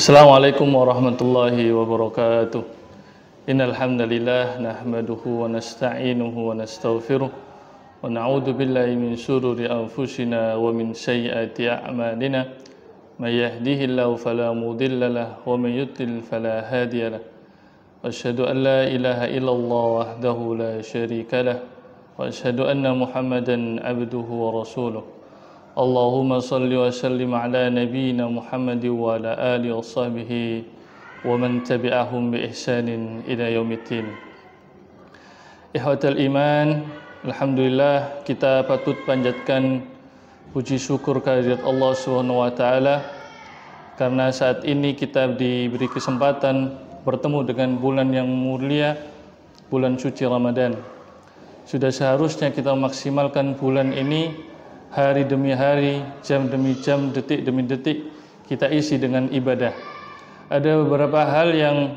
Assalamualaikum warahmatullahi wabarakatuh. Innal hamdalillah nahmaduhu wa nasta'inuhu wa nastaghfiruh wa na'udzu billahi min shururi anfusina wa min sayyiati a'malina. May yahdihillahu fala mudilla lahu wa may yudlil fala hadiya lahu. Asyhadu an la ilaha illallah wahdahu la syarika lahu wa asyhadu anna Muhammadan abduhu wa rasuluh. Allahumma salli wa sallim ala nabiyyina Muhammad wa ala alihi wa sahbihi wa man tabi'ahum bi ihsanin ila yaumiddin. Ikhwatal iman, alhamdulillah kita patut panjatkan puji syukur kehadirat Allah Subhanahu wa taala karena saat ini kita diberi kesempatan bertemu dengan bulan yang mulia, bulan suci Ramadan. Sudah seharusnya kita memaksimalkan bulan ini hari demi hari, jam demi jam, detik demi detik kita isi dengan ibadah. Ada beberapa hal yang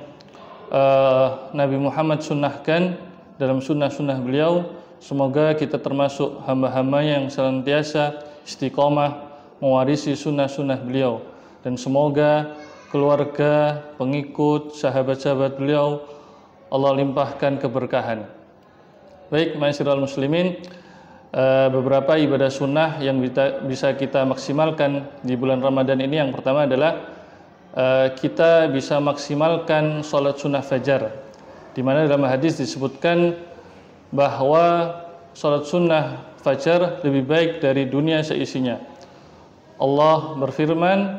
Nabi Muhammad sunnahkan dalam sunnah-sunnah beliau. Semoga kita termasuk hamba-hamba yang senantiasa istiqomah mewarisi sunnah-sunnah beliau. Dan semoga keluarga, pengikut, sahabat-sahabat beliau Allah limpahkan keberkahan. Baik, ma'asyiral muslimin, beberapa ibadah sunnah yang bisa kita maksimalkan di bulan Ramadan ini. Yang pertama adalah kita bisa maksimalkan sholat sunnah fajar, di mana dalam hadis disebutkan bahwa sholat sunnah fajar lebih baik dari dunia seisinya. Allah berfirman,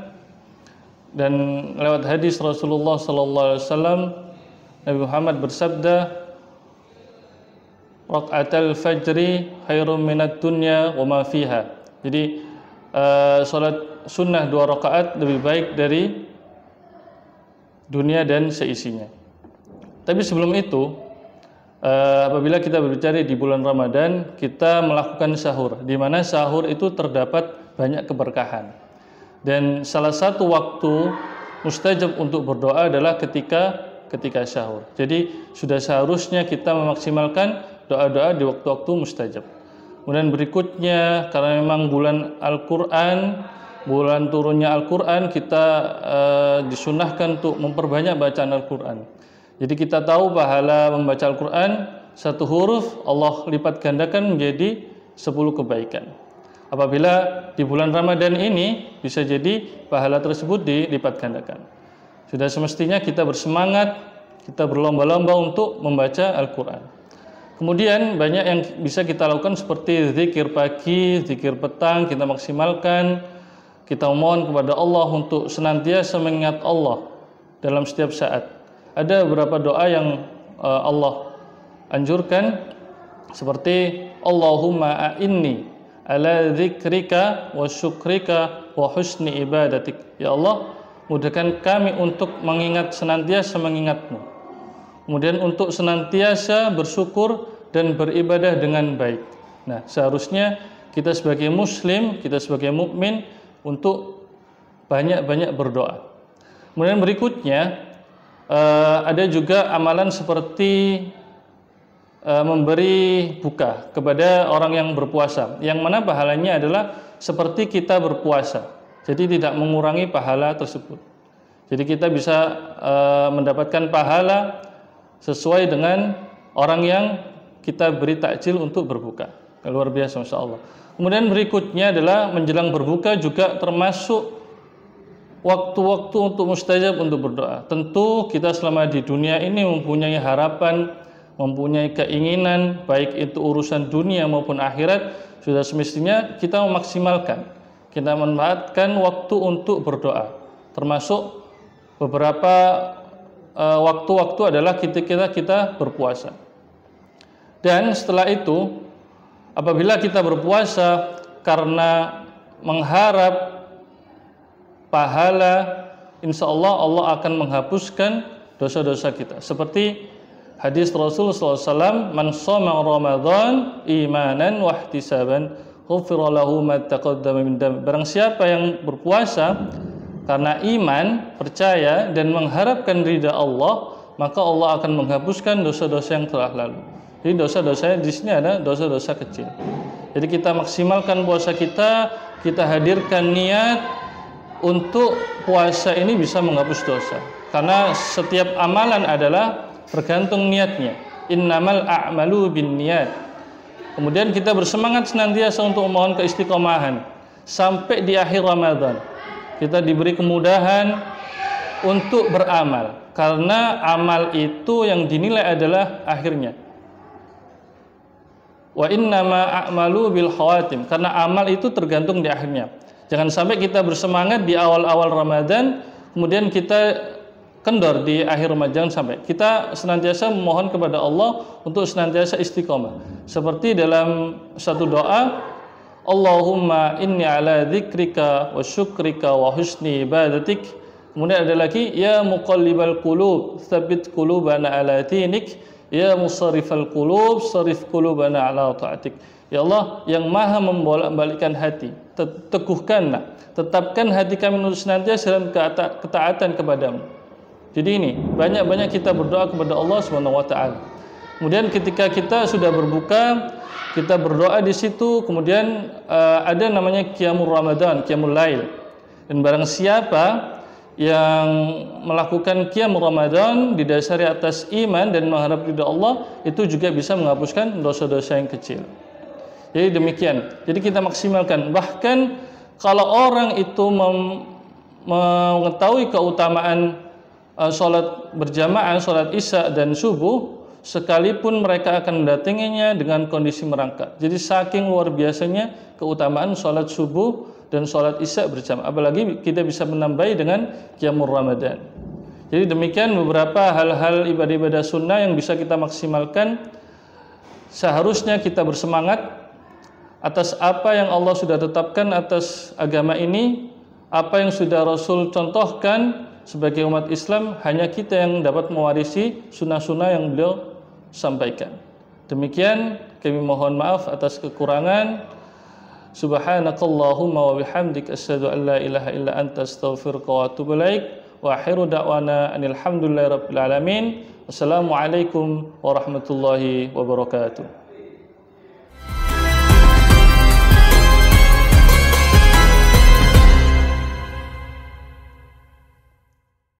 dan lewat hadis Rasulullah SAW, Nabi Muhammad bersabda, Raka'atul fajri khairum minad dunya wa ma fiha. Jadi salat sunnah 2 rakaat lebih baik dari dunia dan seisinya. Tapi sebelum itu, apabila kita berbicara di bulan Ramadan, kita melakukan sahur, di mana sahur itu terdapat banyak keberkahan. Dan salah satu waktu mustajab untuk berdoa adalah ketika sahur. Jadi sudah seharusnya kita memaksimalkan doa-doa di waktu-waktu mustajab. Kemudian berikutnya, karena memang bulan Al-Quran, bulan turunnya Al-Quran, kita disunahkan untuk memperbanyak bacaan Al-Quran. Jadi kita tahu pahala membaca Al-Quran, satu huruf Allah lipat gandakan menjadi 10 kebaikan. Apabila di bulan Ramadan ini, bisa jadi pahala tersebut dilipat gandakan. Sudah semestinya kita bersemangat, kita berlomba-lomba untuk membaca Al-Quran. Kemudian banyak yang bisa kita lakukan seperti zikir pagi, zikir petang, kita maksimalkan. Kita mohon kepada Allah untuk senantiasa mengingat Allah dalam setiap saat. Ada beberapa doa yang Allah anjurkan, seperti Allahumma a'inni ala zikrika wa syukrika wa husni ibadatik. Ya Allah, mudahkan kami untuk senantiasa mengingatmu. Kemudian untuk senantiasa bersyukur dan beribadah dengan baik. Nah, seharusnya kita sebagai muslim, kita sebagai mukmin untuk banyak-banyak berdoa. Kemudian berikutnya ada juga amalan seperti memberi buka kepada orang yang berpuasa, yang mana pahalanya adalah seperti kita berpuasa. Jadi tidak mengurangi pahala tersebut. Jadi kita bisa mendapatkan pahala sesuai dengan orang yang kita beri takjil untuk berbuka. Luar biasa, Masya Allah. Kemudian berikutnya adalah menjelang berbuka juga termasuk waktu-waktu untuk mustajab untuk berdoa. Tentu kita selama di dunia ini mempunyai harapan, mempunyai keinginan, baik itu urusan dunia maupun akhirat, sudah semestinya kita memaksimalkan. Kita memanfaatkan waktu untuk berdoa. Termasuk beberapa waktu-waktu adalah kita berpuasa. Dan setelah itu, apabila kita berpuasa karena mengharap pahala, insya Allah Allah akan menghapuskan dosa-dosa kita. Seperti hadis Rasulullah SAW, man shoma Ramadan imanan wa ihtisaban ghufira lahu ma taqaddama min dam. Barang siapa yang berpuasa karena iman, percaya dan mengharapkan ridha Allah, maka Allah akan menghapuskan dosa-dosa yang telah lalu. Jadi dosa-dosanya di sini ada dosa-dosa kecil. Jadi kita maksimalkan puasa kita hadirkan niat untuk puasa ini bisa menghapus dosa. Karena setiap amalan adalah tergantung niatnya. Innamal a'malu binniyat. Kemudian kita bersemangat senantiasa untuk memohon keistiqomahan sampai di akhir Ramadan. Kita diberi kemudahan untuk beramal, karena amal itu yang dinilai adalah akhirnya. Wa innama a'malu bil khawatim, karena amal itu tergantung di akhirnya. Jangan sampai kita bersemangat di awal-awal Ramadan, kemudian kita kendor di akhir Ramadan. Sampai kita senantiasa memohon kepada Allah untuk senantiasa istiqomah. Seperti dalam satu doa, Allahumma inni ala dzikrika wa syukrika wa husni ibadatik. Kemudian ada lagi, ya muqallibal qulub tsabbit qulubana ala dinik, ya musarrifal qulub sarif qulubana ala ta'atik. Ya Allah yang maha membolak-balikkan hati, teguhkanlah, tetapkan hati kami untuk senantiasa dalam ketaatan kepadamu. Jadi ini banyak-banyak kita berdoa kepada Allah Subhanahu wa taala. Kemudian ketika kita sudah berbuka, kita berdoa di situ, kemudian ada namanya qiyamul Ramadan, qiyamul lail. Dan barang siapa yang melakukan qiyamul Ramadan didasari atas iman dan mengharap ridha Allah, itu juga bisa menghapuskan dosa-dosa yang kecil. Jadi demikian. Jadi kita maksimalkan. Bahkan kalau orang itu mengetahui keutamaan sholat berjamaah, sholat isya dan subuh, sekalipun mereka akan mendatanginya dengan kondisi merangkak. Jadi saking luar biasanya keutamaan sholat subuh dan sholat isya berjamaah. Apalagi kita bisa menambahi dengan qiyamul Ramadan. Jadi demikian beberapa hal-hal ibadah-ibadah sunnah yang bisa kita maksimalkan. Seharusnya kita bersemangat atas apa yang Allah sudah tetapkan atas agama ini, apa yang sudah Rasul contohkan sebagai umat Islam. Hanya kita yang dapat mewarisi sunnah-sunnah yang beliau sampaikan. Demikian, kami mohon maaf atas kekurangan. Subhanakallahumma wa bihamdik asyhadu an la ilaha illa anta astaghfiruka wa atubu ilaik. Wa akhiru da'wana alhamdulillahi rabbil alamin. Wassalamualaikum warahmatullahi wabarakatuh.